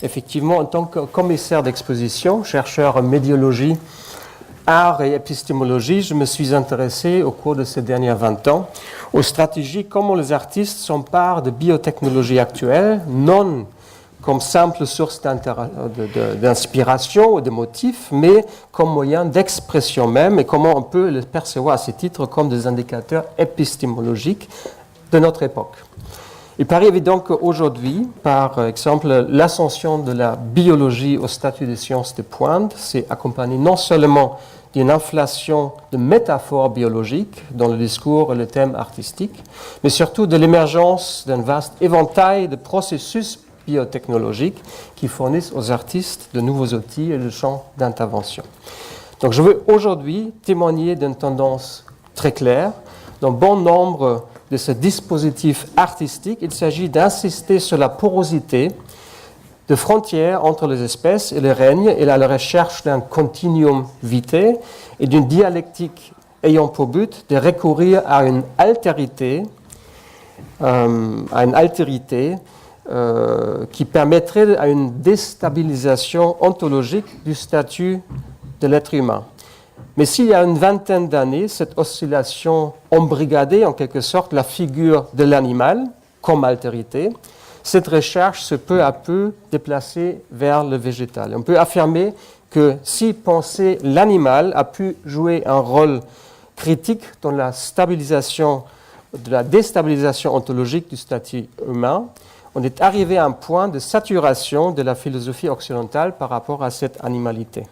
effectivement, en tant que commissaire d'exposition, chercheur en médiologie, art et épistémologie, je me suis intéressé au cours de ces derniers 20 ans aux stratégies comment les artistes s'emparent de biotechnologies actuelles, non comme simple source d'inspiration ou de motifs, mais comme moyen d'expression même, et comment on peut les percevoir à ces titres comme des indicateurs épistémologiques de notre époque. Il paraît évident qu'aujourd'hui, par exemple, l'ascension de la biologie au statut de science de pointe s'est accompagnée non seulement d'une inflation de métaphores biologiques dans le discours et le thème artistique, mais surtout de l'émergence d'un vaste éventail de processus biotechnologiques qui fournissent aux artistes de nouveaux outils et de champs d'intervention. Donc je veux aujourd'hui témoigner d'une tendance très claire. Dans bon nombre de ces dispositifs artistiques, il s'agit d'insister sur la porosité de frontières entre les espèces et les règnes et la recherche d'un continuum vitae et d'une dialectique ayant pour but de recourir à une altérité, qui permettrait à une déstabilisation ontologique du statut de l'être humain. Mais s'il y a une vingtaine d'années, cette oscillation embrigadait en quelque sorte la figure de l'animal comme altérité, cette recherche se peu à peu déplacer vers le végétal. On peut affirmer que si penser l'animal a pu jouer un rôle critique dans la stabilisation, de la déstabilisation ontologique du statut humain, on est arrivé à un point de saturation de la philosophie occidentale par rapport à cette animalité.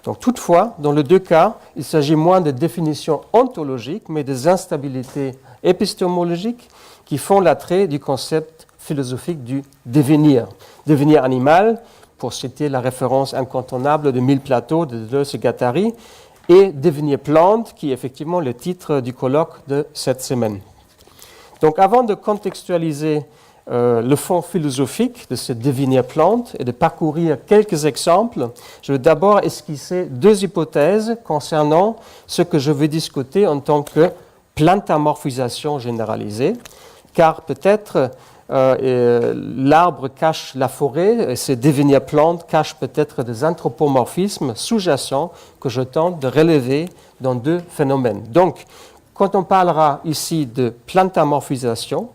Donc, toutefois, dans les deux cas, il s'agit moins de définitions ontologiques, mais des instabilités épistémologiques qui font l'attrait du concept philosophique du devenir. Devenir animal, pour citer la référence incontournable de Mille Plateaux de Deleuze et Guattari, et devenir plante, qui est effectivement le titre du colloque de cette semaine. Donc, avant de contextualiser le fond philosophique de ce devenir plante et de parcourir quelques exemples, je vais d'abord esquisser deux hypothèses concernant ce que je vais discuter en tant que plantamorphisation généralisée, car peut-être l'arbre cache la forêt et ce devenir plante cache peut-être des anthropomorphismes sous-jacents que je tente de relever dans deux phénomènes. Donc, quand on parlera ici de plantamorphisation,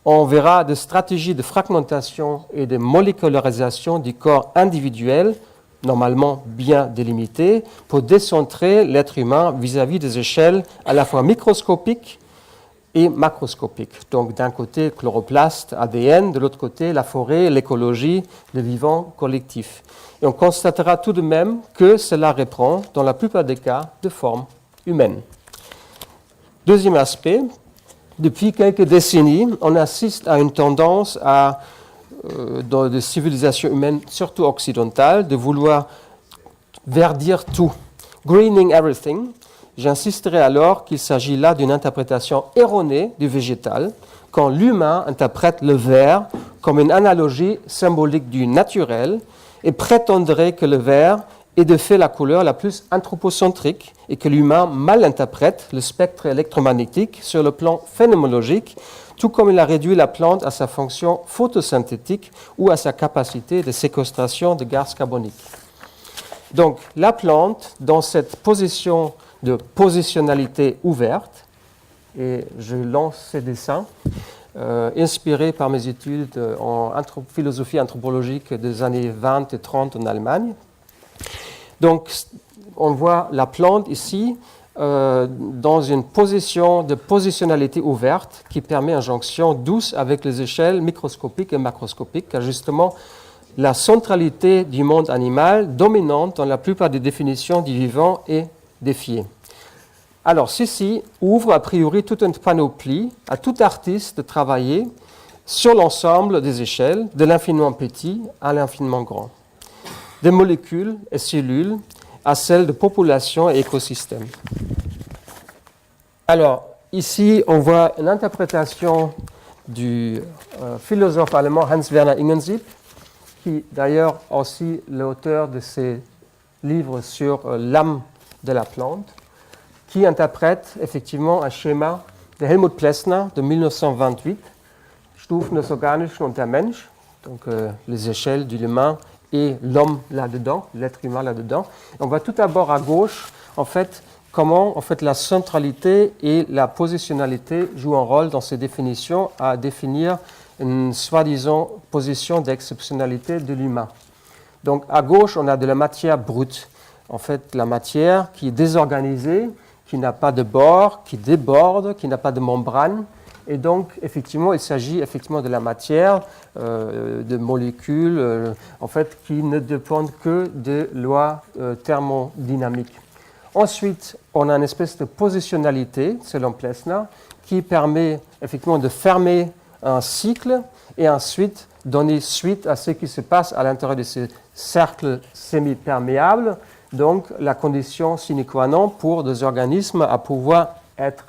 on verra des stratégies de fragmentation et de molécularisation du corps individuel, normalement bien délimitées, pour décentrer l'être humain vis-à-vis des échelles à la fois microscopiques et macroscopiques. Donc d'un côté, chloroplaste, ADN, de l'autre côté, la forêt, l'écologie, le vivant collectif. Et on constatera tout de même que cela reprend, dans la plupart des cas, de forme humaine. Deuxième aspect, depuis quelques décennies, on assiste à une tendance dans les civilisations humaines, surtout occidentales, de vouloir verdir tout, greening everything. J'insisterai alors qu'il s'agit là d'une interprétation erronée du végétal, quand l'humain interprète le vert comme une analogie symbolique du naturel et prétendrait que le vert est de fait la couleur la plus anthropocentrique et que l'humain mal interprète le spectre électromagnétique sur le plan phénoménologique, tout comme il a réduit la plante à sa fonction photosynthétique ou à sa capacité de séquestration de gaz carbonique. Donc la plante, dans cette position de positionnalité ouverte, et je lance ces dessins, inspirés par mes études en philosophie anthropologique des années 20 et 30 en Allemagne. Donc, on voit la plante ici dans une position de positionnalité ouverte qui permet une jonction douce avec les échelles microscopiques et macroscopiques, car justement, la centralité du monde animal dominante dans la plupart des définitions du vivant est défiée. Alors, ceci ouvre a priori toute une panoplie à tout artiste de travailler sur l'ensemble des échelles, de l'infiniment petit à l'infiniment grand, des molécules et cellules à celles de populations et écosystèmes. Alors, ici, on voit une interprétation du philosophe allemand Hans-Werner Ingensiebt, qui d'ailleurs aussi l'auteur de ces livres sur l'âme de la plante, qui interprète effectivement un schéma de Helmut Plessner de 1928, Stufen des Organischen und der Mensch, donc les échelles de l'humain et l'homme là-dedans, l'être humain là-dedans. On voit tout d'abord à gauche, en fait, comment en fait, la centralité et la positionnalité jouent un rôle dans ces définitions à définir une soi-disant position d'exceptionnalité de l'humain. Donc à gauche, on a de la matière brute, en fait la matière qui est désorganisée, qui n'a pas de bord, qui déborde, qui n'a pas de membrane. Et donc, effectivement, il s'agit effectivement de la matière, de molécules, en fait, qui ne dépendent que de lois thermodynamiques. Ensuite, on a une espèce de positionnalité, selon Plessner, qui permet effectivement de fermer un cycle et ensuite donner suite à ce qui se passe à l'intérieur de ces cercles semi-perméables, donc la condition sine qua non pour des organismes à pouvoir être.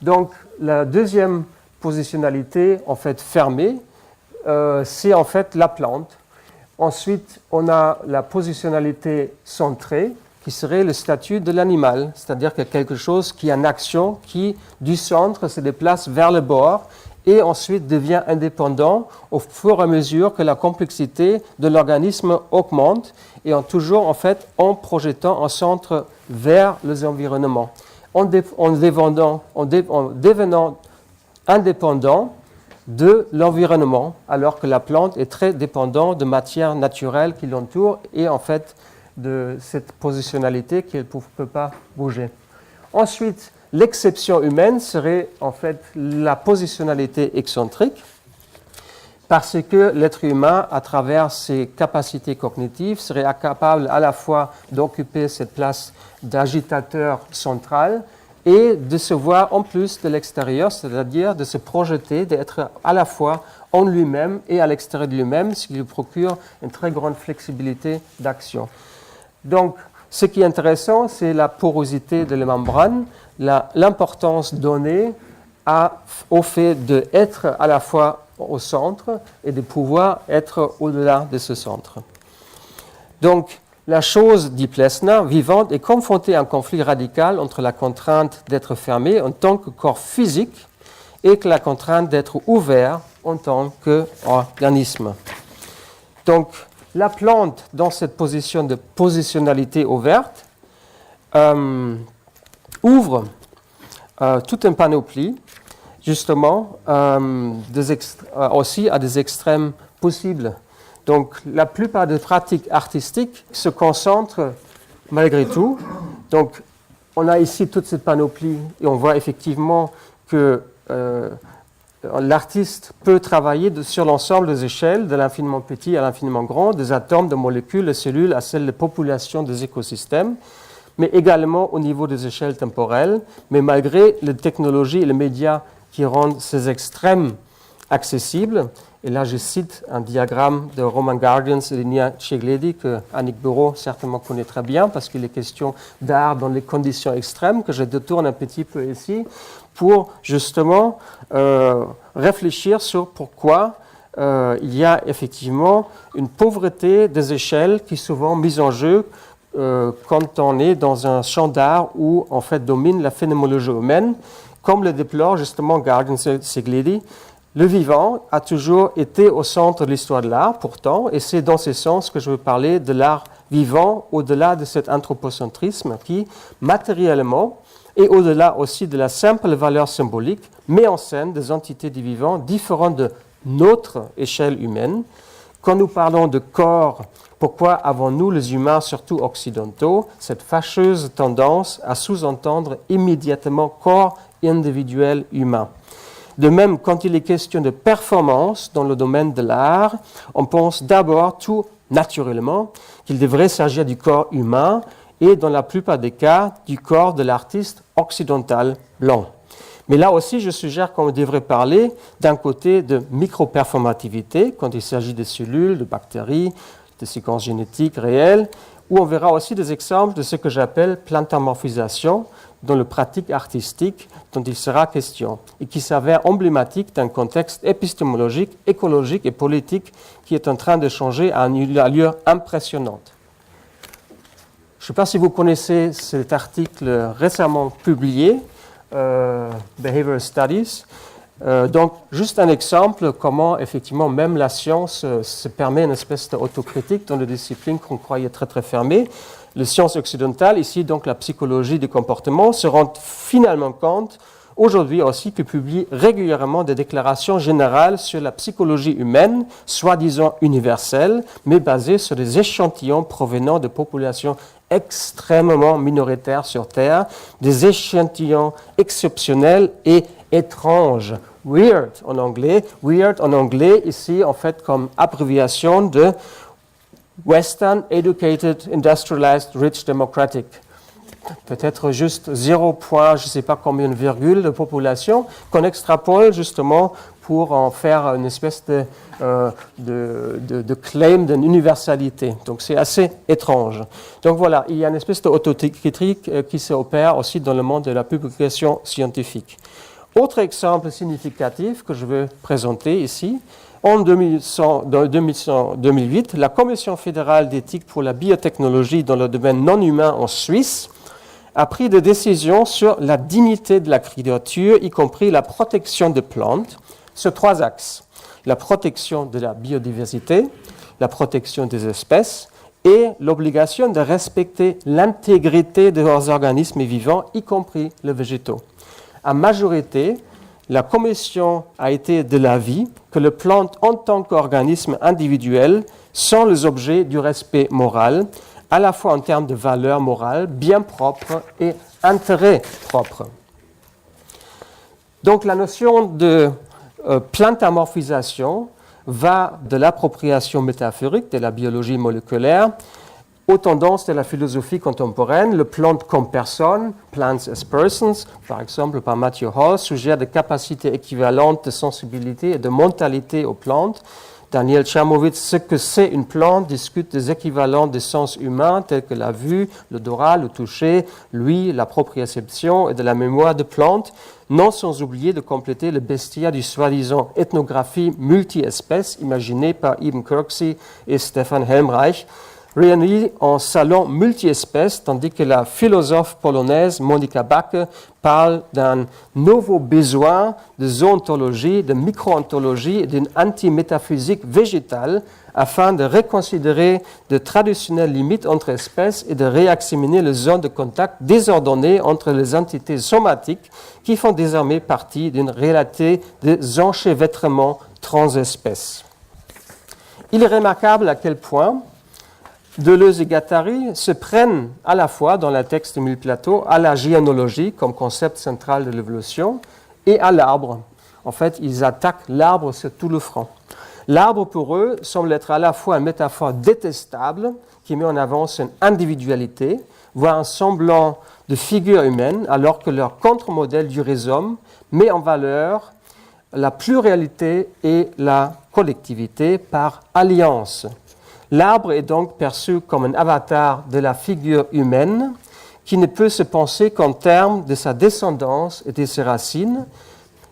Donc, la deuxième positionnalité, en fait, fermée, c'est en fait la plante. Ensuite, on a la positionnalité centrée, qui serait le statut de l'animal, c'est-à-dire qu'il y a quelque chose qui est en action, qui, du centre, se déplace vers le bord et ensuite devient indépendant au fur et à mesure que la complexité de l'organisme augmente et toujours, en fait, en projetant un centre vers les environnements. En devenant indépendant de l'environnement, alors que la plante est très dépendante de matière naturelle qui l'entoure et en fait de cette positionnalité qu'elle ne peut pas bouger. Ensuite, l'exception humaine serait en fait la positionnalité excentrique, parce que l'être humain, à travers ses capacités cognitives, serait capable à la fois d'occuper cette place d'agitateur central et de se voir en plus de l'extérieur, c'est-à-dire de se projeter, d'être à la fois en lui-même et à l'extérieur de lui-même, ce qui lui procure une très grande flexibilité d'action. Donc, ce qui est intéressant, c'est la porosité de la membrane, l'importance donnée au fait d'être à la fois au centre et de pouvoir être au-delà de ce centre. Donc, la chose, dit Plessner, vivante est confrontée à un conflit radical entre la contrainte d'être fermé en tant que corps physique et que la contrainte d'être ouvert en tant qu'organisme. Donc, la plante, dans cette position de positionnalité ouverte, ouvre toute une panoplie, justement, aussi à des extrêmes possibles. Donc, la plupart des pratiques artistiques se concentrent malgré tout. Donc, on a ici toute cette panoplie et on voit effectivement que l'artiste peut travailler sur l'ensemble des échelles, de l'infiniment petit à l'infiniment grand, des atomes, des molécules, des cellules, à celles de populations des écosystèmes, mais également au niveau des échelles temporelles. Mais malgré les technologies et les médias qui rendent ces extrêmes accessibles, et là je cite un diagramme de Roman Guardians et de Nia Cegledi que Annick Bureau certainement connaît très bien parce qu'il est question d'art dans les conditions extrêmes que je détourne un petit peu ici pour justement réfléchir sur pourquoi il y a effectivement une pauvreté des échelles qui est souvent mise en jeu quand on est dans un champ d'art où en fait domine la phénoménologie humaine, comme le déplore justement Guardians et Cegledi. Le vivant a toujours été au centre de l'histoire de l'art, pourtant, et c'est dans ce sens que je veux parler de l'art vivant, au-delà de cet anthropocentrisme qui, matériellement, et au-delà aussi de la simple valeur symbolique, met en scène des entités du vivant différentes de notre échelle humaine. Quand nous parlons de corps, pourquoi avons-nous, les humains, surtout occidentaux, cette fâcheuse tendance à sous-entendre immédiatement corps individuel humain ? De même, quand il est question de performance dans le domaine de l'art, on pense d'abord tout naturellement qu'il devrait s'agir du corps humain et dans la plupart des cas du corps de l'artiste occidental blanc. Mais là aussi, je suggère qu'on devrait parler d'un côté de micro-performativité quand il s'agit de cellules, de bactéries, de séquences génétiques réelles, où on verra aussi des exemples de ce que j'appelle plantamorphisation dans le pratique artistique dont il sera question et qui s'avère emblématique d'un contexte épistémologique, écologique et politique qui est en train de changer à une allure impressionnante. Je ne sais pas si vous connaissez cet article récemment publié, Behavioral Studies, Donc, juste un exemple, comment effectivement même la science se permet une espèce d'autocritique dans des disciplines qu'on croyait très très fermées. Les sciences occidentales, ici donc la psychologie du comportement, se rendent finalement compte aujourd'hui aussi que publie régulièrement des déclarations générales sur la psychologie humaine, soi-disant universelle, mais basées sur des échantillons provenant de populations extrêmement minoritaires sur Terre, des échantillons exceptionnels et étranges. Weird en anglais. Weird en anglais, ici, en fait, comme abréviation de Western Educated Industrialized Rich Democratic. Peut-être juste 0, je ne sais pas combien de virgule de population, qu'on extrapole justement pour en faire une espèce de claim d'une universalité. Donc c'est assez étrange. Donc voilà, il y a une espèce d'autocritique qui s'opère aussi dans le monde de la publication scientifique. Autre exemple significatif que je veux présenter ici, en 2008, la Commission fédérale d'éthique pour la biotechnologie dans le domaine non humain en Suisse a pris des décisions sur la dignité de la créature, y compris la protection des plantes, sur 3 axes. La protection de la biodiversité, la protection des espèces et l'obligation de respecter l'intégrité de leurs organismes vivants, y compris les végétaux. À majorité, la Commission a été de l'avis que les plantes en tant qu'organismes individuels sont les objets du respect moral, à la fois en termes de valeur morale, bien propre et intérêt propre. Donc la notion de plantamorphisation va de l'appropriation métaphorique de la biologie moléculaire aux tendances de la philosophie contemporaine. Le plante comme personne, plants as persons, par exemple par Matthew Hall, suggère des capacités équivalentes de sensibilité et de mentalité aux plantes. Daniel Chamovitz, ce que c'est une plante, discute des équivalents des sens humains tels que la vue, l'odorat, le toucher, l'ouïe, la proprioception et de la mémoire de plantes, non sans oublier de compléter le bestiaire du soi-disant ethnographie multi-espèces imaginée par Eben Kirksey et Stefan Helmreich, réunis en salon multi-espèces, tandis que la philosophe polonaise Monika Backe parle d'un nouveau besoin de zoontologie, de micro-ontologie et d'une anti-métaphysique végétale afin de reconsidérer de traditionnelles limites entre espèces et de réexaminer les zones de contact désordonnées entre les entités somatiques qui font désormais partie d'une réalité des enchevêtrements transespèces. Il est remarquable à quel point Deleuze et Guattari se prennent à la fois, dans le texte de Émile Plateau, à la géonologie comme concept central de l'évolution et à l'arbre. En fait, ils attaquent l'arbre sur tout le front. L'arbre, pour eux, semble être à la fois une métaphore détestable qui met en avant une individualité, voire un semblant de figure humaine, alors que leur contre-modèle du rhizome met en valeur la pluralité et la collectivité par alliance. L'arbre est donc perçu comme un avatar de la figure humaine qui ne peut se penser qu'en termes de sa descendance et de ses racines,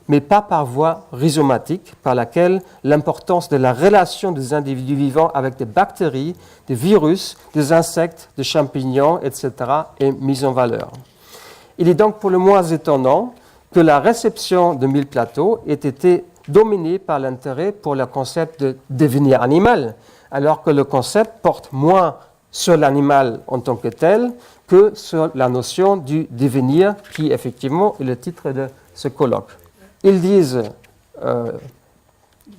mais pas par voie rhizomatique, par laquelle l'importance de la relation des individus vivants avec des bactéries, des virus, des insectes, des champignons, etc. est mise en valeur. Il est donc pour le moins étonnant que la réception de Émile Plateau ait été dominée par l'intérêt pour le concept de devenir animal, alors que le concept porte moins sur l'animal en tant que tel que sur la notion du devenir, qui effectivement est le titre de ce colloque. Ils disent,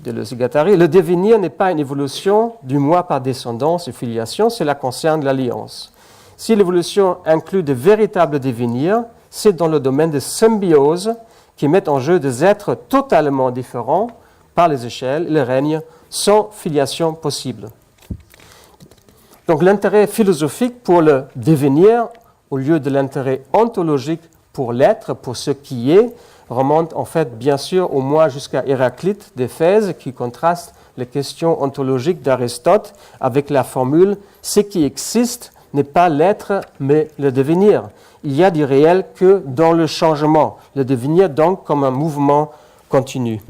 Deleuze et Guattari, le devenir n'est pas une évolution du moi par descendance et filiation, cela concerne l'alliance. Si l'évolution inclut de véritables devenirs, c'est dans le domaine de symbiose qui met en jeu des êtres totalement différents par les échelles et les règnes sans filiation possible. Donc l'intérêt philosophique pour le devenir, au lieu de l'intérêt ontologique pour l'être, pour ce qui est, remonte en fait bien sûr au moins jusqu'à Héraclite d'Éphèse qui contraste les questions ontologiques d'Aristote avec la formule « ce qui existe n'est pas l'être mais le devenir ». Il y a du réel que dans le changement, le devenir donc comme un mouvement continu.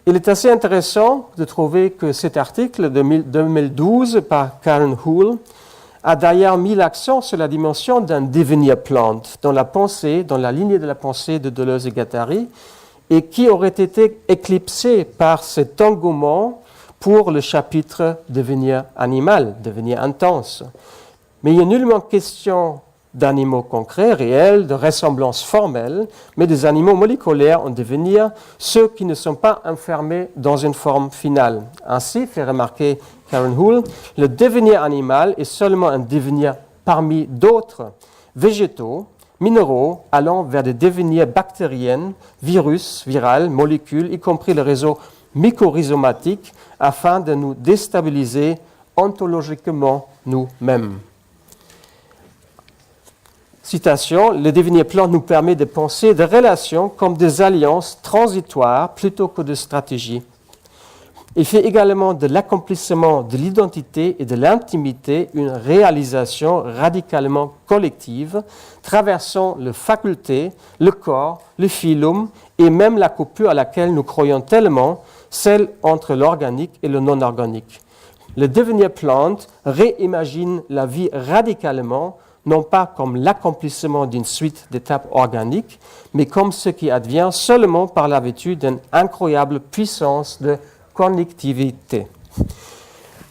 Il est assez intéressant de trouver que cet article de 2012 par Karen Houle a d'ailleurs mis l'accent sur la dimension d'un devenir plante dans la pensée, dans la lignée de la pensée de Deleuze et Guattari, et qui aurait été éclipsé par cet engouement pour le chapitre devenir animal, devenir intense. Mais il n'y a nullement question d'animaux concrets, réels, de ressemblance formelle, mais des animaux moléculaires en devenir, ceux qui ne sont pas enfermés dans une forme finale. Ainsi, fait remarquer Karen Houle, le devenir animal est seulement un devenir parmi d'autres végétaux, minéraux, allant vers des devenirs bactériens, virus, virales, molécules, y compris le réseau mycorhizomatique, afin de nous déstabiliser ontologiquement nous-mêmes. Citation, le devenir plante nous permet de penser des relations comme des alliances transitoires plutôt que de stratégies. Il fait également de l'accomplissement de l'identité et de l'intimité une réalisation radicalement collective, traversant les facultés, le corps, le phylum et même la coupure à laquelle nous croyons tellement, celle entre l'organique et le non-organique. Le devenir plante réimagine la vie radicalement, non pas comme l'accomplissement d'une suite d'étapes organiques, mais comme ce qui advient seulement par la vertu d'une incroyable puissance de connectivité.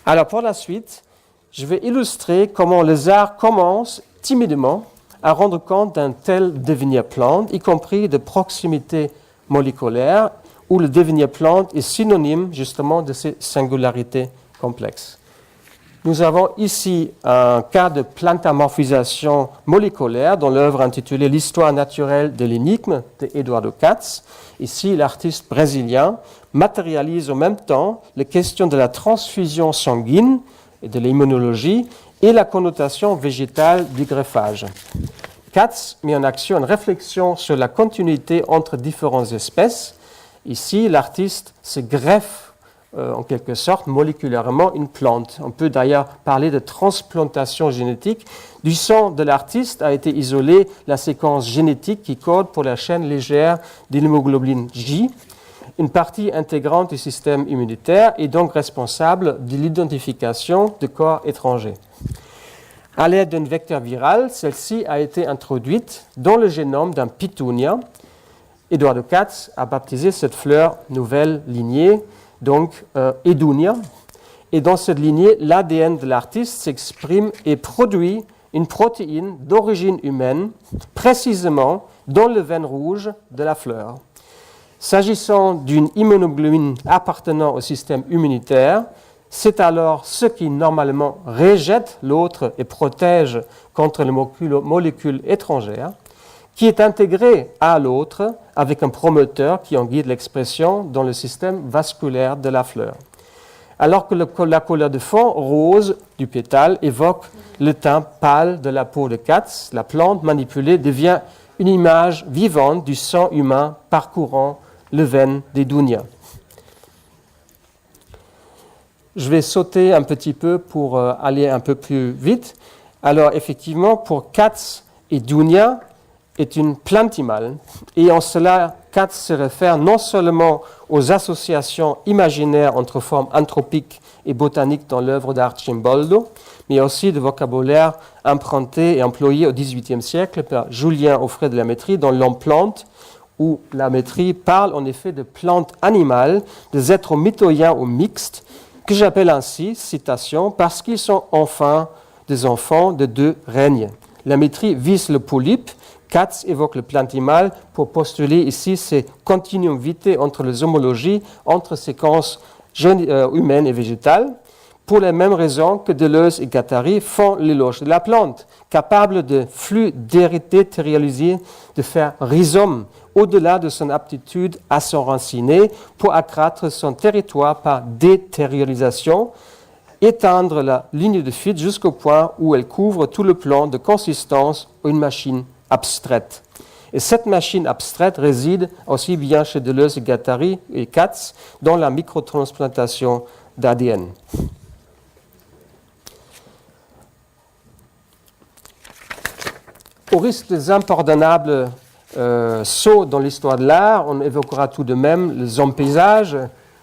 Alors pour la suite, je vais illustrer comment les arts commencent timidement à rendre compte d'un tel devenir plante, y compris de proximité moléculaire, où le devenir plante est synonyme justement de ces singularités complexes. Nous avons ici un cas de plantamorphisation moléculaire dans l'œuvre intitulée L'histoire naturelle de l'énigme de Eduardo Katz. Ici, l'artiste brésilien matérialise en même temps les questions de la transfusion sanguine et de l'immunologie et la connotation végétale du greffage. Katz met en action une réflexion sur la continuité entre différentes espèces. Ici, l'artiste se greffe en quelque sorte moléculairement une plante. On peut d'ailleurs parler de transplantation génétique. Du sang de l'artiste a été isolée la séquence génétique qui code pour la chaîne légère de l'hémoglobine J, une partie intégrante du système immunitaire et donc responsable de l'identification de corps étrangers. À l'aide d'un vecteur viral, celle-ci a été introduite dans le génome d'un Pitounia. Eduardo Katz a baptisé cette fleur nouvelle lignée donc Edunia. Et dans cette lignée, l'ADN de l'artiste s'exprime et produit une protéine d'origine humaine, précisément dans le veine rouge de la fleur. S'agissant d'une immunoglobine appartenant au système immunitaire, c'est alors ce qui normalement rejette l'autre et protège contre les molécules étrangères, qui est intégré à l'autre avec un promoteur qui en guide l'expression dans le système vasculaire de la fleur. Alors que la couleur de fond rose du pétale évoque le teint pâle de la peau de Katz, la plante manipulée devient une image vivante du sang humain parcourant les veines des Dunia. Je vais sauter un petit peu pour aller un peu plus vite. Alors effectivement, pour Katz et Dunia, est une plantimale, et en cela, Katz se réfère non seulement aux associations imaginaires entre formes anthropiques et botaniques dans l'œuvre d'Arcimboldo, mais aussi de vocabulaire emprunté et employé au XVIIIe siècle par Julien Offray de la Métrie dans L'Homme plante, où la Métrie parle en effet de plantes animales, des êtres mitoyens ou mixtes, que j'appelle ainsi, citation, parce qu'ils sont enfin des enfants de deux règnes. La Métrie vise le polype. Katz évoque le plantimal pour postuler ici ces continuum vitae entre les homologies, entre séquences humaines et végétales, pour les mêmes raisons que Deleuze et Guattari font l'éloge de la plante, capable de flux déterritorialisé, de faire rhizome au-delà de son aptitude à s'enraciner pour accroître son territoire par déterritorialisation, étendre la ligne de fuite jusqu'au point où elle couvre tout le plan de consistance ou une machine abstraite. Et cette machine abstraite réside aussi bien chez Deleuze et Guattari et Katz dans la microtransplantation d'ADN. Au risque des impardonnables sauts dans l'histoire de l'art, on évoquera tout de même les hommes paysages,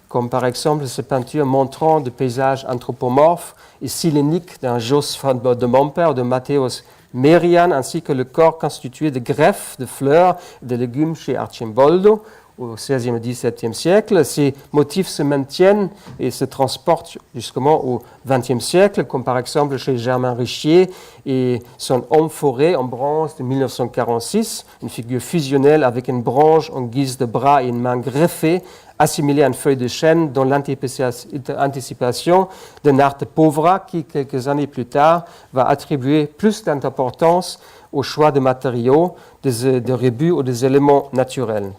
comme par exemple ces peintures montrant des paysages anthropomorphes et siléniques d'un Jos de Momper ou de Matthäus Merian, ainsi que le corps constitué de greffes, de fleurs et de légumes chez Arcimboldo, au XVIe et XVIIe siècle. Ces motifs se maintiennent et se transportent justement au XXe siècle, comme par exemple chez Germain Richier et son homme forêt en bronze de 1946, une figure fusionnelle avec une branche en guise de bras et une main greffée, assimilée à une feuille de chêne dans l'anticipation de Nart de Povra, qui, quelques années plus tard, va attribuer plus d'importance au choix de matériaux, de rebuts ou des éléments naturels.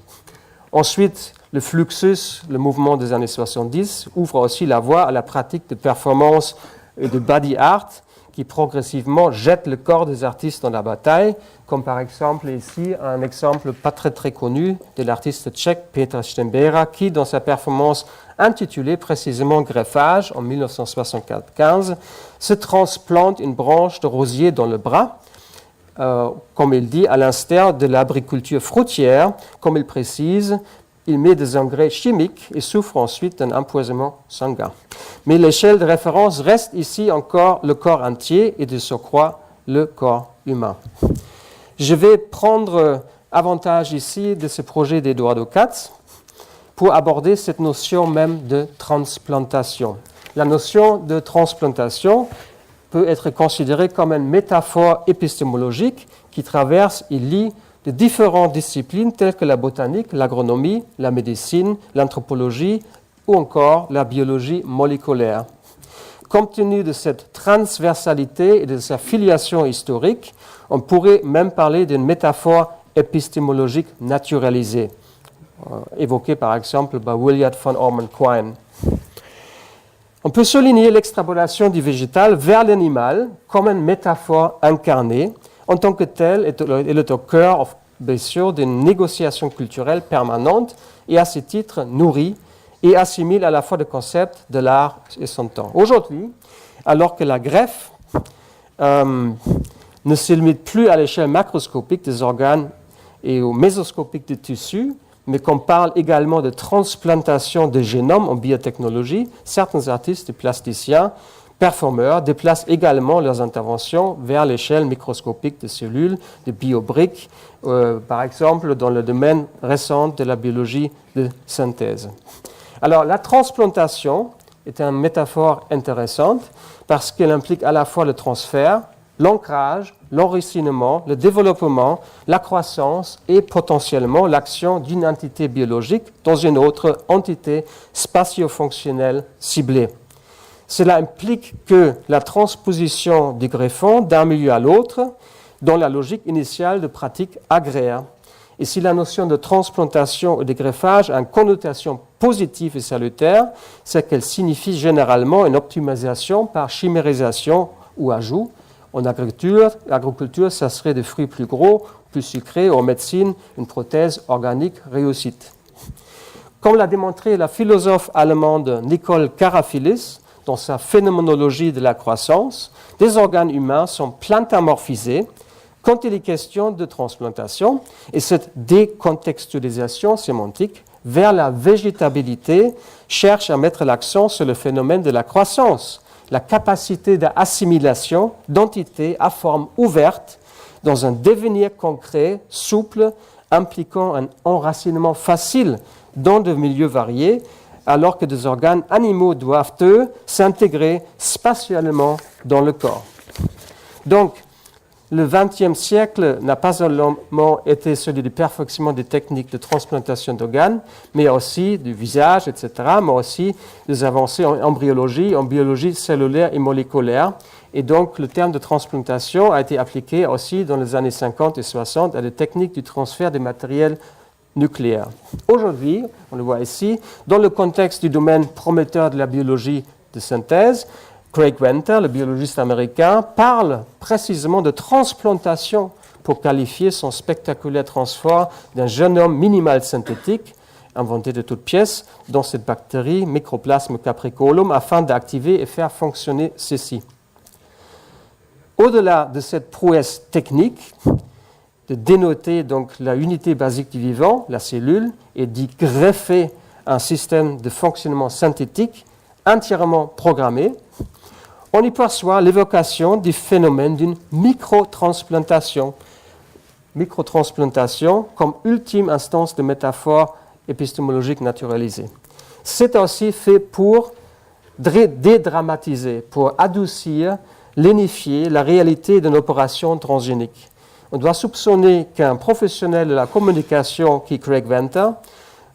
Ensuite, le Fluxus, le mouvement des années 70, ouvre aussi la voie à la pratique de performance et de body art qui progressivement jette le corps des artistes dans la bataille, comme par exemple ici un exemple pas très connu de l'artiste tchèque Petra Stembera qui, dans sa performance intitulée précisément Greffage en 1975, se transplante une branche de rosier dans le bras, comme il dit, à l'instar de l'agriculture fruitière, comme il précise, il met des engrais chimiques et souffre ensuite d'un empoisonnement sanguin. Mais l'échelle de référence reste ici encore le corps entier et de surcroît le corps humain. Je vais prendre avantage ici de ce projet d'Eduardo Katz pour aborder cette notion même de transplantation. La notion de transplantation peut être considérée comme une métaphore épistémologique qui traverse et lie de différentes disciplines telles que la botanique, l'agronomie, la médecine, l'anthropologie ou encore la biologie moléculaire. Compte tenu de cette transversalité et de sa filiation historique, on pourrait même parler d'une métaphore épistémologique naturalisée, évoquée par exemple par Willard von Orman Quine. On peut souligner l'extrapolation du végétal vers l'animal comme une métaphore incarnée. En tant que telle, elle est au cœur, bien sûr, d'une négociation culturelle permanente et à ce titre nourrit et assimile à la fois le concept de l'art et son temps. Aujourd'hui, alors que la greffe ne se limite plus à l'échelle macroscopique des organes et au mésoscopique des tissus, mais qu'on parle également de transplantation de génome en biotechnologie, certains artistes et plasticiens, performeurs, déplacent également leurs interventions vers l'échelle microscopique de cellules, de biobriques, par exemple dans le domaine récent de la biologie de synthèse. Alors, la transplantation est une métaphore intéressante parce qu'elle implique à la fois le transfert, l'ancrage, l'enracinement, le développement, la croissance et potentiellement l'action d'une entité biologique dans une autre entité spatio-fonctionnelle ciblée. Cela implique que la transposition du greffon d'un milieu à l'autre dans la logique initiale de pratique agraire. Et si la notion de transplantation et de greffage a une connotation positive et salutaire, c'est qu'elle signifie généralement une optimisation par chimérisation ou ajout. En agriculture, ça serait des fruits plus gros, plus sucrés, en médecine, une prothèse organique réussite. Comme l'a démontré la philosophe allemande Nicole Karaphilis dans sa phénoménologie de la croissance, des organes humains sont plantamorphisés quand il est question de transplantation, et cette décontextualisation sémantique vers la végétabilité cherche à mettre l'accent sur le phénomène de la croissance, la capacité d'assimilation d'entités à forme ouverte dans un devenir concret, souple, impliquant un enracinement facile dans de milieux variés, alors que des organes animaux doivent, eux, s'intégrer spatialement dans le corps. Donc, le XXe siècle n'a pas seulement été celui du perfectionnement des techniques de transplantation d'organes, mais aussi du visage, etc., mais aussi des avancées en embryologie, en biologie cellulaire et moléculaire. Et donc, le terme de transplantation a été appliqué aussi dans les années 50 et 60 à des techniques du transfert des matériels nucléaires. Aujourd'hui, on le voit ici, dans le contexte du domaine prometteur de la biologie de synthèse, Craig Venter, le biologiste américain, parle précisément de transplantation pour qualifier son spectaculaire transfert d'un génome minimal synthétique, inventé de toutes pièces, dans cette bactérie Mycoplasma capricolum, afin d'activer et faire fonctionner ceci. Au-delà de cette prouesse technique, de dénoter donc la unité basique du vivant, la cellule, et d'y greffer un système de fonctionnement synthétique entièrement programmé, on y perçoit l'évocation du phénomène d'une microtransplantation. Microtransplantation comme ultime instance de métaphore épistémologique naturalisée. C'est aussi fait pour dédramatiser, pour adoucir, lénifier la réalité d'une opération transgénique. On doit soupçonner qu'un professionnel de la communication qui est Craig Venter,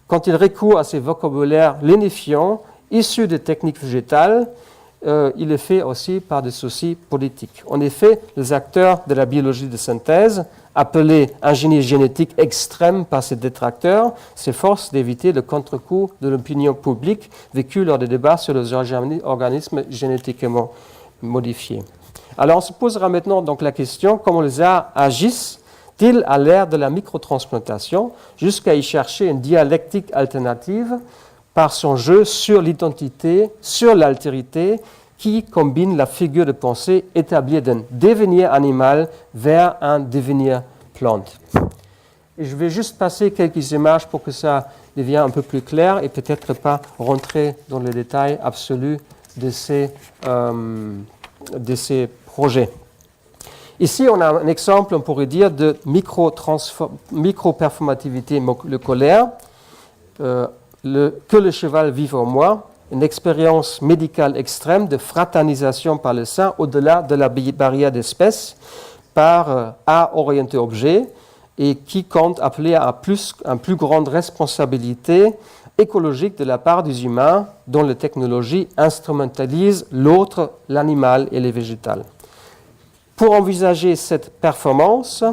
quand il recourt à ces vocabulaires lénifiants, issus des techniques végétales, il est fait aussi par des soucis politiques. En effet, les acteurs de la biologie de synthèse, appelés ingénierie génétique extrême par ses détracteurs, s'efforcent d'éviter le contre-coup de l'opinion publique vécue lors des débats sur les organismes génétiquement modifiés. Alors, on se posera maintenant donc la question comment les arts agissent-ils à l'ère de la microtransplantation jusqu'à y chercher une dialectique alternative par son jeu sur l'identité, sur l'altérité, qui combine la figure de pensée établie d'un devenir animal vers un devenir plante. Et je vais juste passer quelques images pour que ça devienne un peu plus clair et peut-être pas rentrer dans les détails absolus de ces projets. Ici, on a un exemple, on pourrait dire, de micro-performativité moléculaire. Que le cheval vive en moi, une expérience médicale extrême de fraternisation par le sein au-delà de la barrière d'espèce par A orienté objet et qui compte appeler à une plus grande responsabilité écologique de la part des humains dont les technologies instrumentalisent l'autre, l'animal et les végétales. Pour envisager cette performance,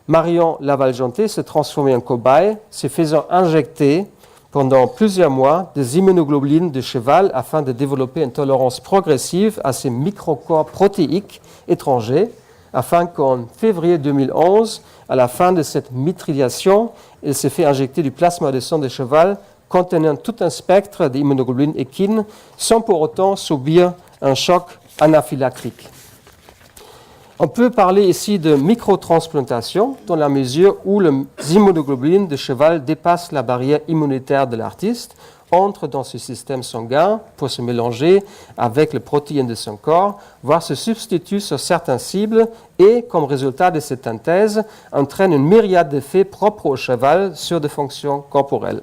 Marion Lavaljanté s'est transformée en cobaye, se faisant injecter pendant plusieurs mois des immunoglobulines de cheval afin de développer une tolérance progressive à ces microcorps protéiques étrangers, afin qu'en février 2011, à la fin de cette mitrilation, elle s'est fait injecter du plasma de sang de cheval contenant tout un spectre d'immunoglobulines équines sans pour autant subir un choc anaphylactique. On peut parler ici de microtransplantation dans la mesure où les immunoglobulines de cheval dépassent la barrière immunitaire de l'artiste, entrent dans ce système sanguin pour se mélanger avec les protéines de son corps, voire se substituent sur certaines cibles et, comme résultat de cette synthèse, entraînent une myriade d'effets propres au cheval sur des fonctions corporelles.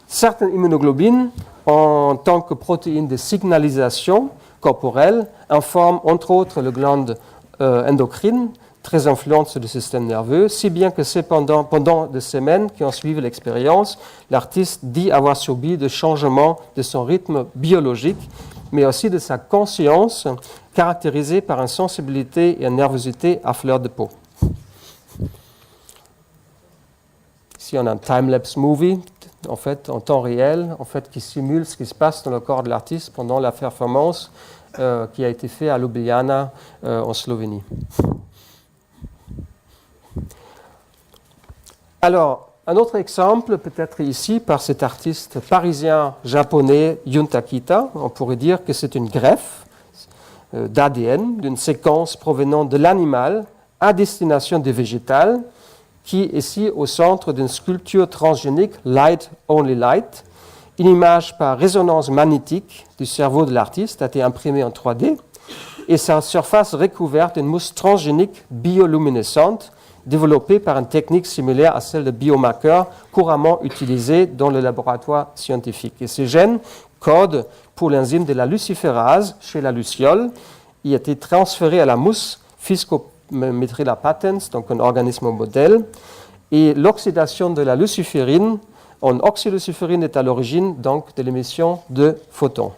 Certaines immunoglobulines, en tant que protéines de signalisation corporelle, informent entre autres les glandes endocrine, très influente sur le système nerveux, si bien que c'est pendant des semaines qui ont suivi l'expérience, l'artiste dit avoir subi des changements de son rythme biologique, mais aussi de sa conscience, caractérisée par une sensibilité et une nervosité à fleur de peau. Ici, on a un time-lapse movie, en fait, en temps réel, en fait, qui simule ce qui se passe dans le corps de l'artiste pendant la performance qui a été fait à Ljubljana en Slovénie. Alors, un autre exemple, peut-être ici, par cet artiste parisien-japonais Jun Takita, on pourrait dire que c'est une greffe d'ADN d'une séquence provenant de l'animal à destination des végétales, qui est ici au centre d'une sculpture transgénique Light Only Light. Une image par résonance magnétique du cerveau de l'artiste a été imprimée en 3D et sa surface recouverte d'une mousse transgénique bioluminescente développée par une technique similaire à celle de biomarqueurs couramment utilisée dans le laboratoire scientifique. Et ces gènes codent pour l'enzyme de la luciférase chez la luciole. Il a été transféré à la mousse Physcometrilla patens, donc un organisme modèle, et l'oxydation de la luciférine en oxyluciférine est à l'origine donc de l'émission de photons.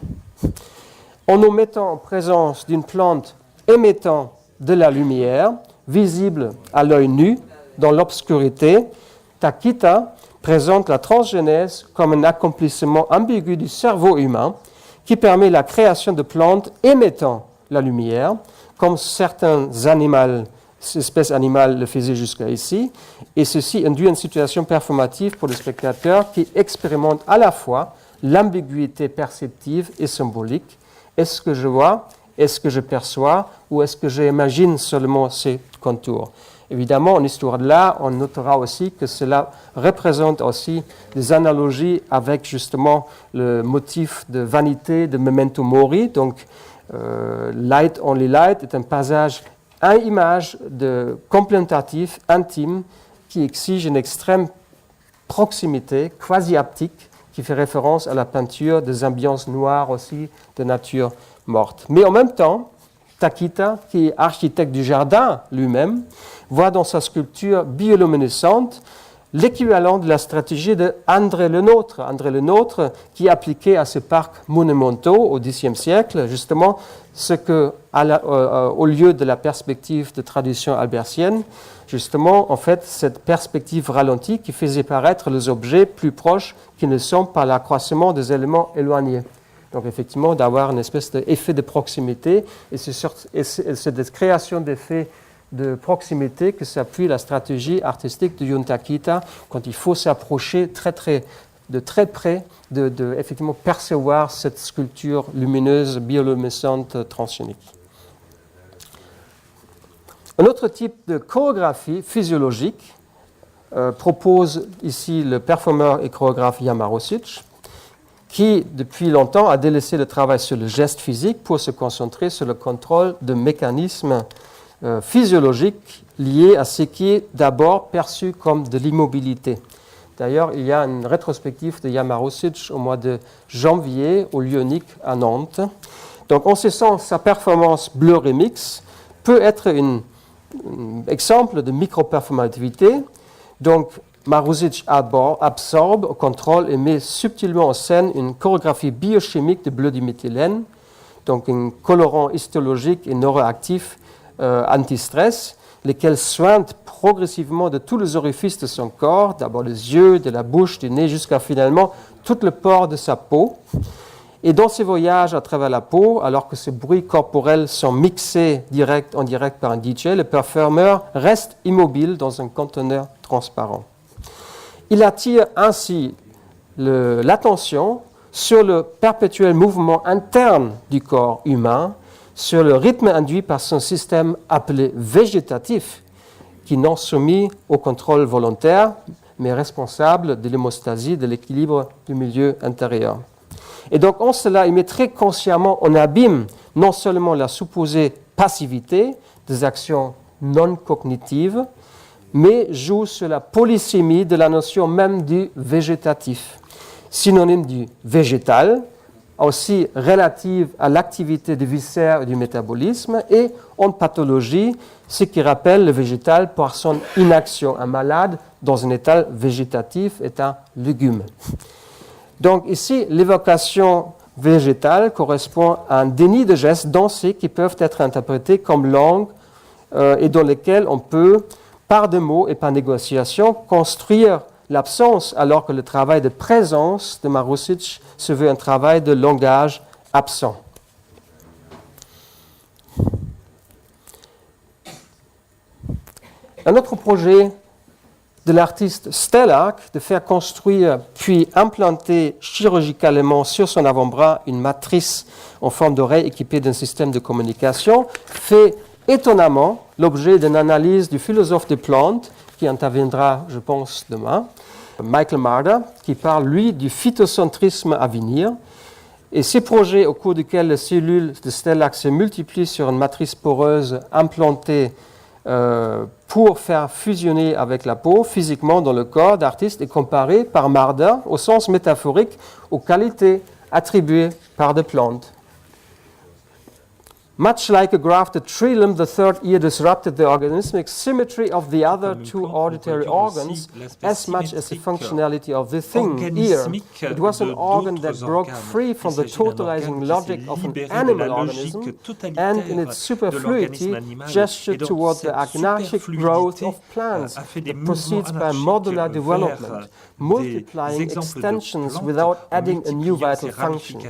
En nous mettant en présence d'une plante émettant de la lumière, visible à l'œil nu dans l'obscurité, Takita présente la transgénèse comme un accomplissement ambigu du cerveau humain qui permet la création de plantes émettant la lumière, comme certains espèces animales le faisaient jusqu'à ici, et ceci induit une situation performative pour le spectateur qui expérimente à la fois l'ambiguïté perceptive et symbolique. Est-ce que je vois, est-ce que je perçois, ou est-ce que j'imagine seulement ces contours? Évidemment, en histoire de l'art, on notera aussi que cela représente aussi des analogies avec justement le motif de vanité, de memento mori. Donc, Light Only Light est un passage à image de contemplatif, intime, qui exige une extrême proximité quasi-haptique qui fait référence à la peinture des ambiances noires aussi de nature morte. Mais en même temps, Takita, qui est architecte du jardin lui-même, voit dans sa sculpture bioluminescente l'équivalent de la stratégie de André Le Nôtre. André Le Nôtre qui appliquait à ces parcs monumentaux au Xe siècle, justement, ce que, au lieu de la perspective de tradition albertienne, justement, en fait, cette perspective ralentie qui faisait paraître les objets plus proches qui ne sont par l'accroissement des éléments éloignés. Donc, effectivement, d'avoir une espèce d'effet de proximité, et c'est cette création d'effets de proximité que s'appuie la stratégie artistique de Jun Takita quand il faut s'approcher de très près, de effectivement percevoir cette sculpture lumineuse, bioluminescente, transionique. Un autre type de chorégraphie physiologique propose ici le performeur et chorégraphe Yamarosuch, qui depuis longtemps a délaissé le travail sur le geste physique pour se concentrer sur le contrôle de mécanismes physiologiques liés à ce qui est d'abord perçu comme de l'immobilité. D'ailleurs, il y a une rétrospective de Yamarosuch au mois de janvier au Lyonique à Nantes. Donc, en ce sens, sa performance Bleu Remix peut être un exemple de micro-performativité. Donc, Maruzic absorbe, contrôle et met subtilement en scène une chorégraphie biochimique de bleu diméthylène, donc un colorant histologique et neuroactif anti-stress, lesquels soignent progressivement de tous les orifices de son corps, d'abord les yeux, de la bouche, du nez, jusqu'à finalement tout le pores de sa peau. Et dans ces voyages à travers la peau, alors que ces bruits corporels sont mixés en direct par un DJ, le performeur reste immobile dans un conteneur transparent. Il attire ainsi l'attention sur le perpétuel mouvement interne du corps humain, sur le rythme induit par son système appelé végétatif, qui n'est soumis au contrôle volontaire, mais responsable de l'hémostasie, de l'équilibre du milieu intérieur. Et donc, en cela, il met très consciemment en abîme non seulement la supposée passivité des actions non cognitives, mais joue sur la polysémie de la notion même du végétatif, synonyme du végétal, aussi relative à l'activité des viscères et du métabolisme, et en pathologie, ce qui rappelle le végétal par son inaction. Un malade dans un état végétatif est un légume. Donc ici, l'évocation végétale correspond à un déni de gestes dansés qui peuvent être interprétés comme langue et dans lesquels on peut, par des mots et par négociation, construire l'absence, alors que le travail de présence de Maruzic se veut un travail de langage absent. Un autre projet de l'artiste Stellac de faire construire puis implanter chirurgicalement sur son avant-bras une matrice en forme d'oreille équipée d'un système de communication fait étonnamment l'objet d'une analyse du philosophe des plantes qui interviendra, je pense, demain, Michael Marder, qui parle, lui, du phytocentrisme à venir. Et ces projets au cours desquels les cellules de Stellac se multiplient sur une matrice poreuse implantée pour faire fusionner avec la peau physiquement dans le corps d'artiste est comparé par Marder au sens métaphorique aux qualités attribuées par des plantes. Much like a grafted tree limb, the third ear disrupted the organismic symmetry of the other two auditory organs as much as the functionality of the thing, ear. It was an organ that broke free from the totalizing logic of an animal organism and in its superfluity gestured toward the anarchic growth of plants that proceeds by modular development, multiplying extensions without adding a new vital function.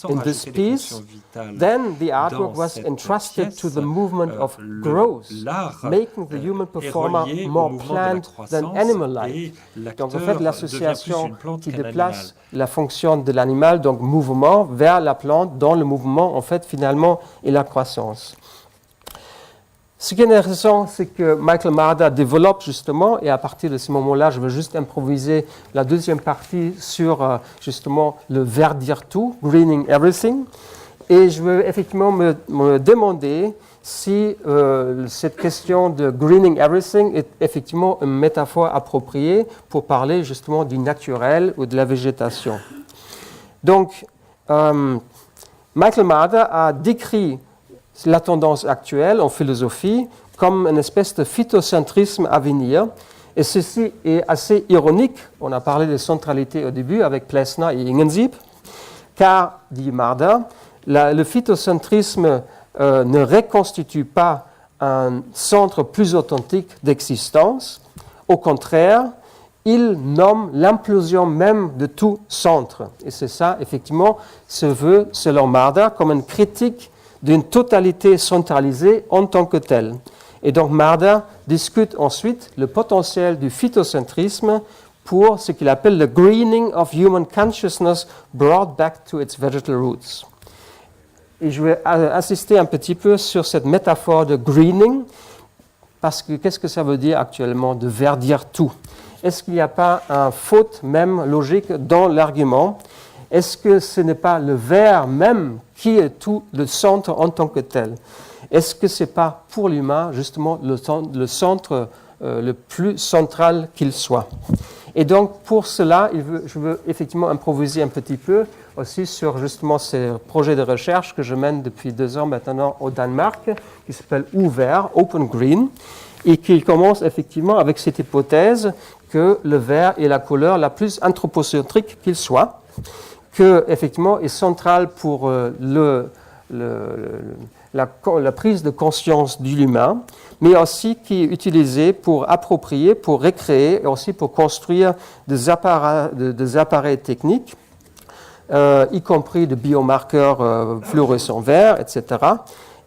In this piece, then the artwork was entrusted to the movement of growth, making the human performer more plant than animal-like. Donc en fait, l'association qui déplace la fonction de l'animal, donc mouvement, vers la plante, dans le mouvement, en fait, finalement, est la croissance. Ce qui est intéressant, c'est que Michael Marder développe justement, et à partir de ce moment-là, je vais juste improviser la deuxième partie sur justement le verdir tout, greening everything. Et je veux effectivement me demander si cette question de greening everything est effectivement une métaphore appropriée pour parler justement du naturel ou de la végétation. Donc, Michael Marder a décrit la tendance actuelle en philosophie comme une espèce de phytocentrisme à venir. Et ceci est assez ironique. On a parlé de centralité au début avec Plessner et Ingensieb, car, dit Marder, le phytocentrisme ne reconstitue pas un centre plus authentique d'existence. Au contraire, il nomme l'implosion même de tout centre. Et c'est ça, effectivement, se veut, selon Marder, comme une critique d'une totalité centralisée en tant que telle. Et donc Marder discute ensuite le potentiel du phytocentrisme pour ce qu'il appelle le greening of human consciousness brought back to its vegetal roots. Et je vais insister un petit peu sur cette métaphore de greening, parce que qu'est-ce que ça veut dire actuellement de verdir tout? Est-ce qu'il n'y a pas une faute même logique dans l'argument? Est-ce que ce n'est pas le vert même qui est tout le centre en tant que tel? Est-ce que ce n'est pas pour l'humain justement le centre le plus central qu'il soit? Et donc pour cela, je veux effectivement improviser un petit peu aussi sur justement ces projets de recherche que je mène depuis 2 ans maintenant au Danemark, qui s'appelle Ouvert, Open Green, et qui commence effectivement avec cette hypothèse que le vert est la couleur la plus anthropocentrique qu'il soit, que effectivement est centrale pour la prise de conscience de l'humain, mais aussi qui est utilisée pour approprier, pour recréer et aussi pour construire des appareils techniques, y compris des biomarqueurs fluorescents verts, etc.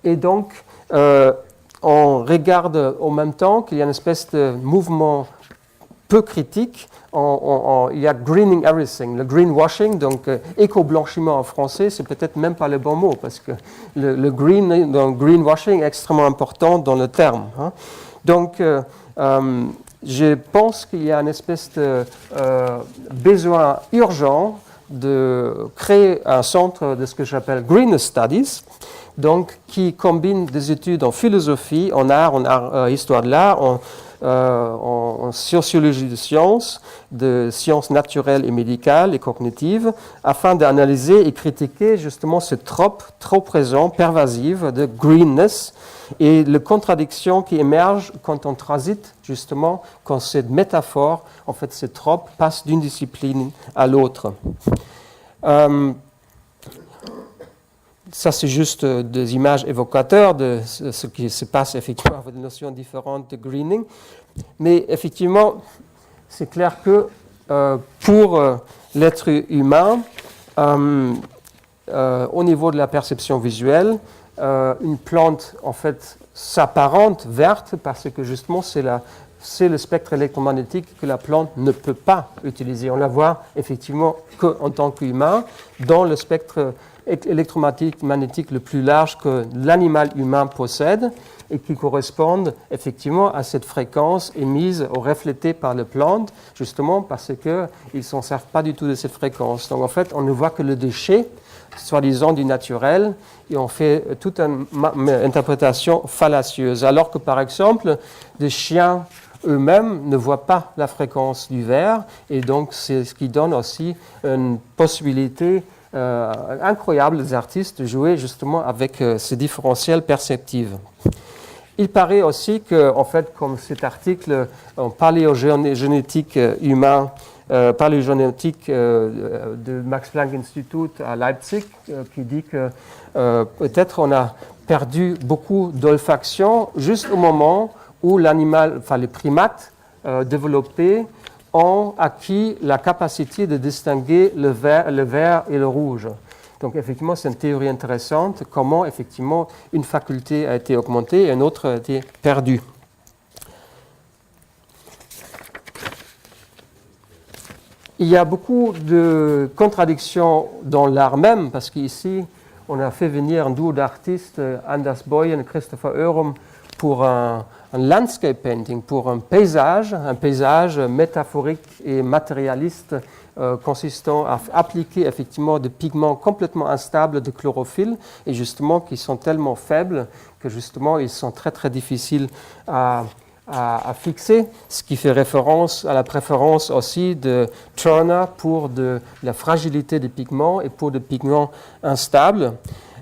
Et donc, on regarde en même temps qu'il y a une espèce de mouvement peu critique. Il y a greening everything, le greenwashing, donc éco-blanchiment en français, c'est peut-être même pas le bon mot, parce que le green, donc greenwashing est extrêmement important dans le terme. Hein. Donc, je pense qu'il y a une espèce de besoin urgent de créer un centre de ce que j'appelle Green Studies, donc qui combine des études en philosophie, en art, histoire de l'art, en sociologie de sciences naturelles et médicales et cognitives, afin d'analyser et critiquer justement ce trope trop présent, pervasif de greenness et les contradictions qui émergent quand on transite justement, quand cette métaphore, en fait, ce trope passe d'une discipline à l'autre. Ça, c'est juste des images évocateurs de ce qui se passe effectivement avec des notions différentes de greening. Mais effectivement, c'est clair que pour l'être humain, au niveau de la perception visuelle, une plante, en fait, s'apparente verte parce que justement, c'est le spectre électromagnétique que la plante ne peut pas utiliser. On la voit effectivement qu'en tant qu'humain dans le spectre électromagnétique le plus large que l'animal humain possède et qui correspondent effectivement à cette fréquence émise ou reflétée par les plantes, justement parce qu'ils ne s'en servent pas du tout de cette fréquence. Donc en fait, on ne voit que le déchet, soi-disant du naturel, et on fait toute une interprétation fallacieuse. Alors que par exemple, des chiens eux-mêmes ne voient pas la fréquence du verre, et donc c'est ce qui donne aussi une possibilité incroyable des artistes de jouer justement avec ces différentiels perceptifs. Il paraît aussi que, en fait, comme cet article en paléogénétique humain, paléogénétique de Max Planck Institute à Leipzig, qui dit que peut-être on a perdu beaucoup d'olfaction juste au moment où l'animal, enfin les primates développés, ont acquis la capacité de distinguer le vert et le rouge. Donc effectivement, c'est une théorie intéressante, comment effectivement une faculté a été augmentée et une autre a été perdue. Il y a beaucoup de contradictions dans l'art même, parce qu'ici, on a fait venir un duo d'artistes, Anders Boyen et Christopher Ørum, pour un landscape painting, pour un paysage métaphorique et matérialiste consistant à appliquer effectivement des pigments complètement instables de chlorophylle et justement qui sont tellement faibles que justement ils sont très très difficiles à fixer, ce qui fait référence à la préférence aussi de Turner pour la fragilité des pigments et pour des pigments instables.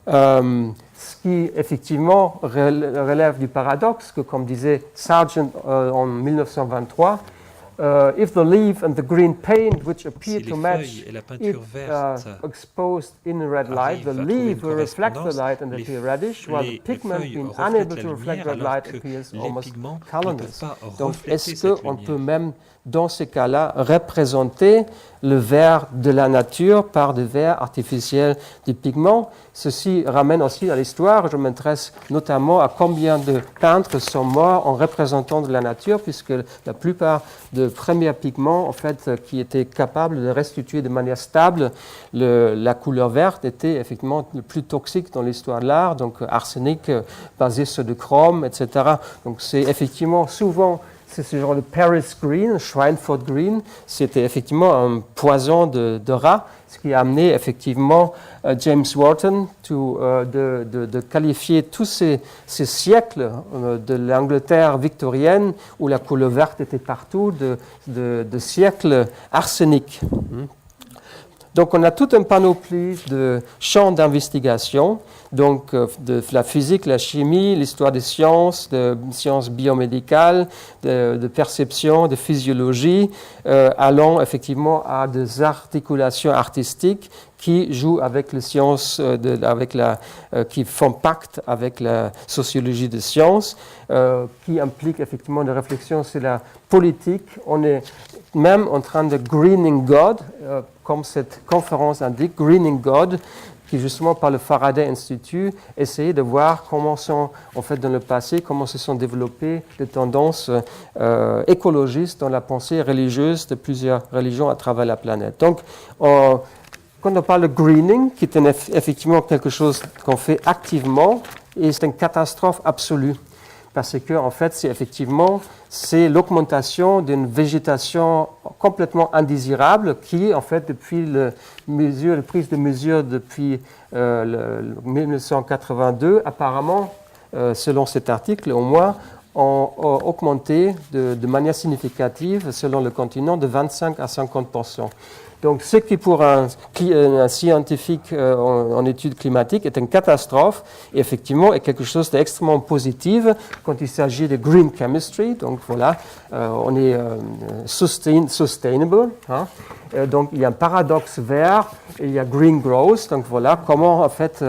Ce qui effectivement relève du paradoxe que, comme disait Sargent en 1923, if the leaf and the green paint which appear to match if exposed in red light, the leaf will reflect the light and appear reddish, while the pigment being unable to reflect red light appears almost colorless. Donc, est-ce qu'on peut même, dans ces cas-là, représenter le vert de la nature par des verts artificiels des pigments? Ceci ramène aussi à l'histoire. Je m'intéresse notamment à combien de peintres sont morts en représentant de la nature, puisque la plupart des premiers pigments, en fait, qui étaient capables de restituer de manière stable la couleur verte, étaient effectivement le plus toxique dans l'histoire de l'art, donc arsenic basé sur du chrome, etc. Donc c'est effectivement souvent c'est ce genre de Paris Green, Schweinfurt Green, c'était effectivement un poison de rat, ce qui a amené effectivement James Wharton de qualifier tous ces siècles de l'Angleterre victorienne, où la couleur verte était partout, de siècles arseniques. Donc, on a tout un panoplie de champs d'investigation, donc de la physique, la chimie, l'histoire des sciences, de sciences biomédicales, de perception, de physiologie, allant effectivement à des articulations artistiques qui jouent avec les sciences, qui font pacte avec la sociologie des sciences, qui impliquent effectivement des réflexions sur la politique. On est même en train de greening God, comme cette conférence indique, greening God, qui justement par le Faraday Institute essayait de voir comment sont, en fait, dans le passé, comment se sont développées des tendances écologistes dans la pensée religieuse de plusieurs religions à travers la planète. Donc, quand on parle de greening, qui est effectivement quelque chose qu'on fait activement, et c'est une catastrophe absolue. Parce que, en fait, c'est l'augmentation d'une végétation complètement indésirable qui, en fait, depuis la prise de mesure depuis 1982, apparemment, selon cet article au moins, ont augmenté de manière significative, selon le continent, de 25 à 50%. Donc, ce qui pour un scientifique en études climatiques est une catastrophe, et effectivement est quelque chose d'extrêmement positif quand il s'agit de green chemistry. Donc voilà, on est sustainable. Hein. Donc il y a un paradoxe vert et il y a green growth. Donc voilà comment en fait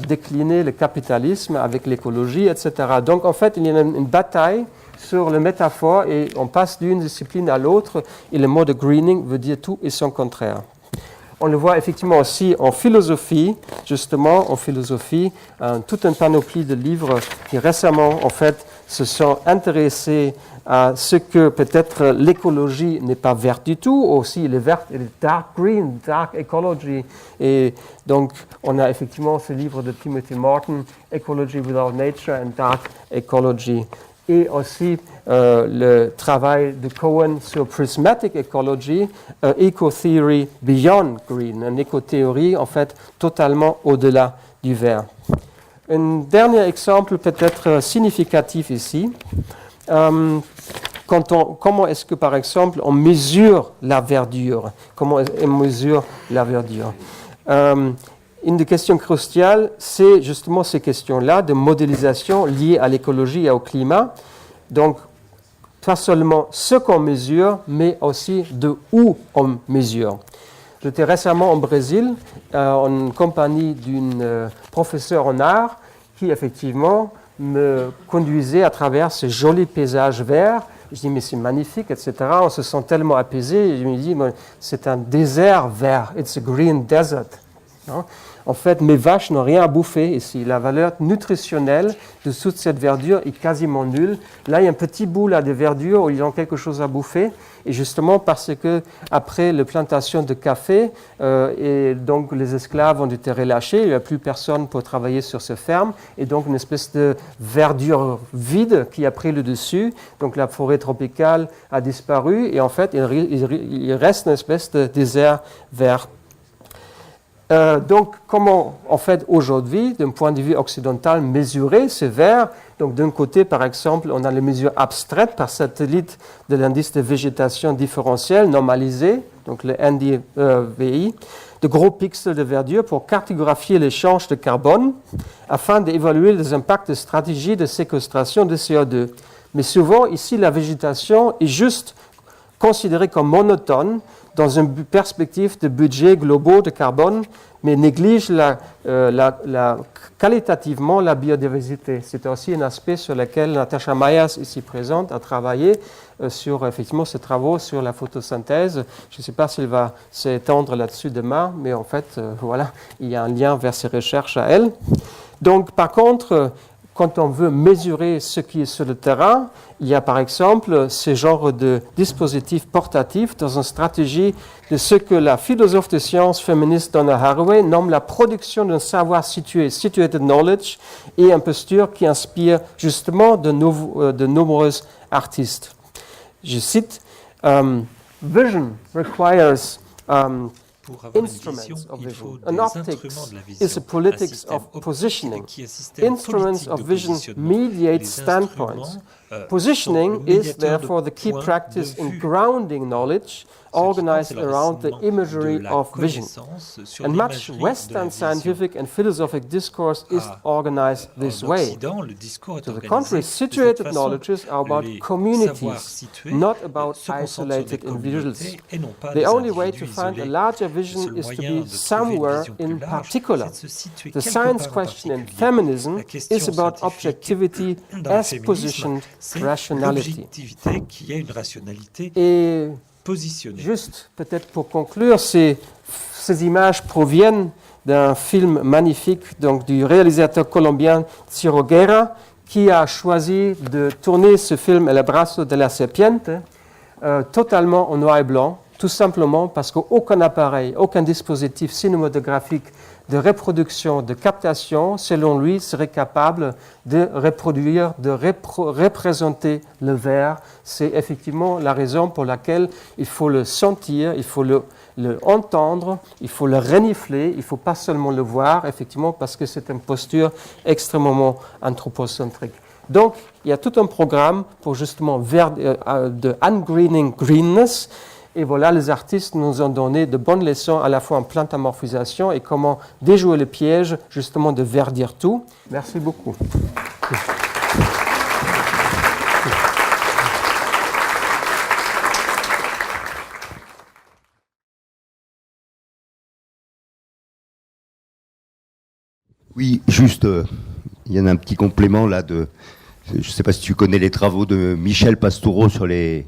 décliner le capitalisme avec l'écologie, etc. Donc en fait il y a une bataille sur la métaphore et on passe d'une discipline à l'autre et le mot de greening veut dire tout et son contraire. On le voit effectivement aussi en philosophie, justement en philosophie, tout un panoplie de livres qui récemment en fait se sont intéressés à ce que peut-être l'écologie n'est pas verte du tout, aussi elle est verte, elle est dark green, dark ecology. Et donc on a effectivement ce livre de Timothy Morton, Ecology Without Nature and Dark Ecology. Et aussi le travail de Cohen sur Prismatic Ecology, Eco-Theory Beyond Green, une écothéorie en fait totalement au-delà du vert. Un dernier exemple peut-être significatif ici, comment est-ce que par exemple on mesure la verdure? Comment on mesure la verdure? Une des questions cruciales, c'est justement ces questions-là de modélisation liées à l'écologie et au climat. Donc, pas seulement ce qu'on mesure, mais aussi de où on mesure. J'étais récemment au Brésil en compagnie d'une professeure en art qui, effectivement, me conduisait à travers ce joli paysage vert. Je dis, mais c'est magnifique, etc. On se sent tellement apaisé. Et je me dis, c'est un désert vert. It's a green desert. Hein. En fait, mes vaches n'ont rien à bouffer ici. La valeur nutritionnelle de toute cette verdure est quasiment nulle. Là, il y a un petit bout là, de verdure où ils ont quelque chose à bouffer. Et justement parce que après la plantation de café, et donc les esclaves ont été relâchés, il n'y a plus personne pour travailler sur ces fermes. Et donc une espèce de verdure vide qui a pris le dessus. Donc la forêt tropicale a disparu. Et en fait, il reste une espèce de désert vert. Donc, comment, en fait, aujourd'hui, d'un point de vue occidental, mesurer ces verts? Donc, d'un côté, par exemple, on a les mesures abstraites par satellite de l'indice de végétation différentielle normalisé, donc le NDVI, de gros pixels de verdure pour cartographier l'échange de carbone afin d'évaluer les impacts de stratégies de séquestration de CO2. Mais souvent, ici, la végétation est juste considérée comme monotone dans une perspective de budget globaux de carbone, mais néglige qualitativement la biodiversité. C'est aussi un aspect sur lequel Natasha Mayas, ici présente, a travaillé sur effectivement ses travaux sur la photosynthèse. Je ne sais pas s'il va s'étendre là-dessus demain, mais en fait, voilà, il y a un lien vers ses recherches à elle. Donc, par contre, quand on veut mesurer ce qui est sur le terrain, il y a par exemple ce genre de dispositif portatif dans une stratégie de ce que la philosophe de sciences féministe Donna Haraway nomme la production d'un savoir situé, situated knowledge, et une posture qui inspire justement de nombreux artistes. Je cite, Vision requires instruments of vision. An optics is a politics of positioning. Instruments of vision mediate standpoints. Positioning is therefore the key practice in grounding knowledge organized around the imagery of vision. And much Western scientific and philosophic discourse is organized this way. To the contrary, situated knowledges are about communities, not about isolated individuals. The only way to find a larger vision is to be somewhere in particular. The science question in feminism is about objectivity as positioned rationality. Et juste peut-être pour conclure, ces images proviennent d'un film magnifique donc, du réalisateur colombien Ciro Guerra, qui a choisi de tourner ce film El Abrazo de la Serpiente totalement en noir et blanc, tout simplement parce qu'aucun appareil, aucun dispositif cinématographique de reproduction, de captation, selon lui, serait capable de reproduire, de représenter le verre. C'est effectivement la raison pour laquelle il faut le sentir, il faut le entendre, il faut le renifler, il ne faut pas seulement le voir, effectivement, parce que c'est une posture extrêmement anthropocentrique. Donc, il y a tout un programme pour justement de ungreening greenness. Et voilà, les artistes nous ont donné de bonnes leçons à la fois en plantamorphisation et comment déjouer le piège, justement, de verdir tout. Merci beaucoup. Oui, juste, il y en a un petit complément là de... Je ne sais pas si tu connais les travaux de Michel Pastoureau sur le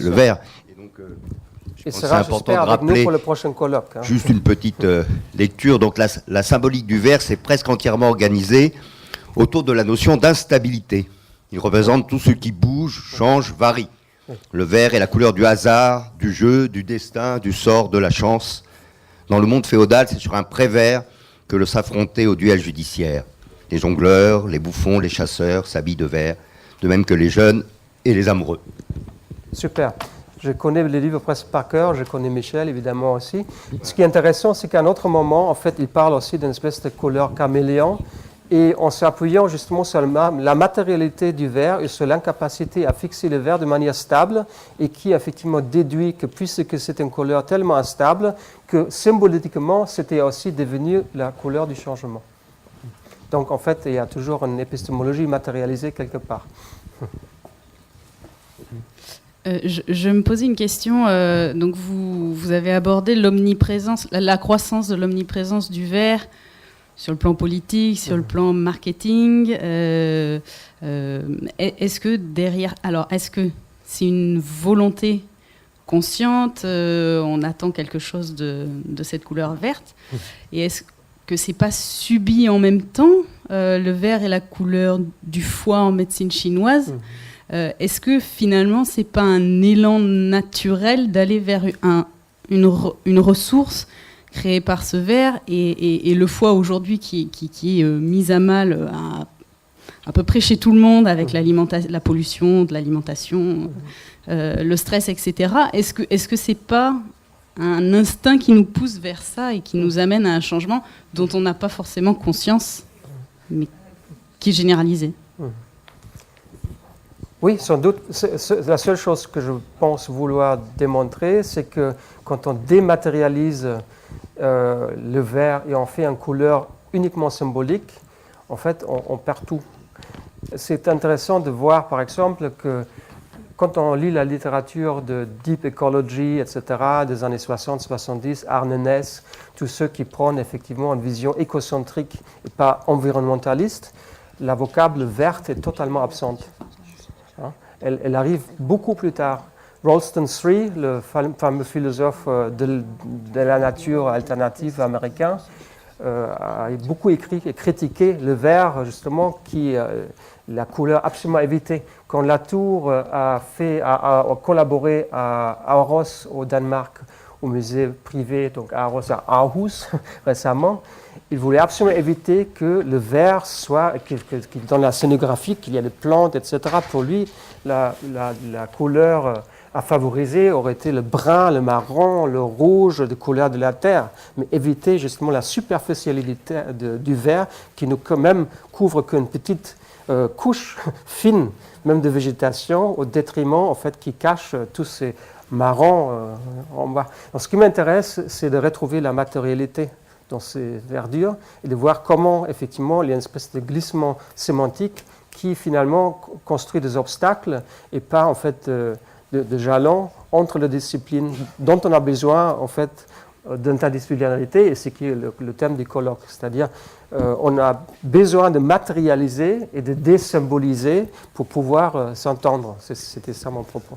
verre. Et donc, il sera, j'espère, avec nous pour le prochain colloque. Hein. Juste une petite lecture. Donc la symbolique du verre, c'est presque entièrement organisé autour de la notion d'instabilité. Il représente tout ce qui bouge, change, varie. Le verre est la couleur du hasard, du jeu, du destin, du sort, de la chance. Dans le monde féodal, c'est sur un pré-vert que l'on s'affrontait au duel judiciaire. Les jongleurs, les bouffons, les chasseurs s'habillent de vert, de même que les jeunes et les amoureux. Super. Je connais les livres presque par cœur, je connais Michel évidemment aussi. Ce qui est intéressant, c'est qu'à un autre moment, en fait, il parle aussi d'une espèce de couleur caméléon, et en s'appuyant justement sur la matérialité du verre et sur l'incapacité à fixer le verre de manière stable, et qui effectivement déduit que puisque c'est une couleur tellement instable, que symboliquement, c'était aussi devenu la couleur du changement. Donc en fait, il y a toujours une épistémologie matérialisée quelque part. Je me posais une question. Donc vous avez abordé l'omniprésence, la croissance de l'omniprésence du verre sur le plan politique, sur le plan marketing. Est-ce que derrière, alors est-ce que c'est une volonté consciente, on attend quelque chose de cette couleur verte, et c'est pas subi en même temps. Le vert est la couleur du foie en médecine chinoise. Est-ce que finalement c'est pas un élan naturel d'aller vers une ressource créée par ce vert et le foie aujourd'hui qui est mis à mal à peu près chez tout le monde avec la pollution de l'alimentation, le stress, etc. Est-ce que c'est pas un instinct qui nous pousse vers ça et qui nous amène à un changement dont on n'a pas forcément conscience, mais qui est généralisé? Oui, sans doute. La seule chose que je pense vouloir démontrer, c'est que quand on dématérialise le vert et on fait une couleur uniquement symbolique, en fait, on perd tout. C'est intéressant de voir, par exemple, que quand on lit la littérature de Deep Ecology, etc., des années 60-70, Arne Næss, tous ceux qui prennent effectivement une vision écocentrique et pas environnementaliste, la vocable verte est totalement absente. Elle arrive beaucoup plus tard. Ralston III, le fameux philosophe de la nature alternative américain, a beaucoup écrit et critiqué le vert, justement, qui est la couleur absolument évitée. Quand Latour a collaboré à Aarhus, au Danemark, au musée privé, donc Aarhus à Aarhus, récemment, il voulait absolument éviter que le vert soit, dans la scénographie, qu'il y ait des plantes, etc. Pour lui, la couleur à favoriser aurait été le brun, le marron, le rouge, de couleur de la terre, mais éviter justement la superficialité du vert qui nous quand même couvre qu'une petite couche fine, même de végétation, au détriment en fait qui cache tous ces marrons en bas. Donc, ce qui m'intéresse, c'est de retrouver la matérialité dans ces verdures et de voir comment effectivement il y a une espèce de glissement sémantique qui finalement construit des obstacles et pas en fait de jalons entre les disciplines dont on a besoin en fait d'interdisciplinarité, et c'est qui est le thème du colloque, c'est-à-dire on a besoin de matérialiser et de désymboliser pour pouvoir s'entendre. C'était ça mon propos.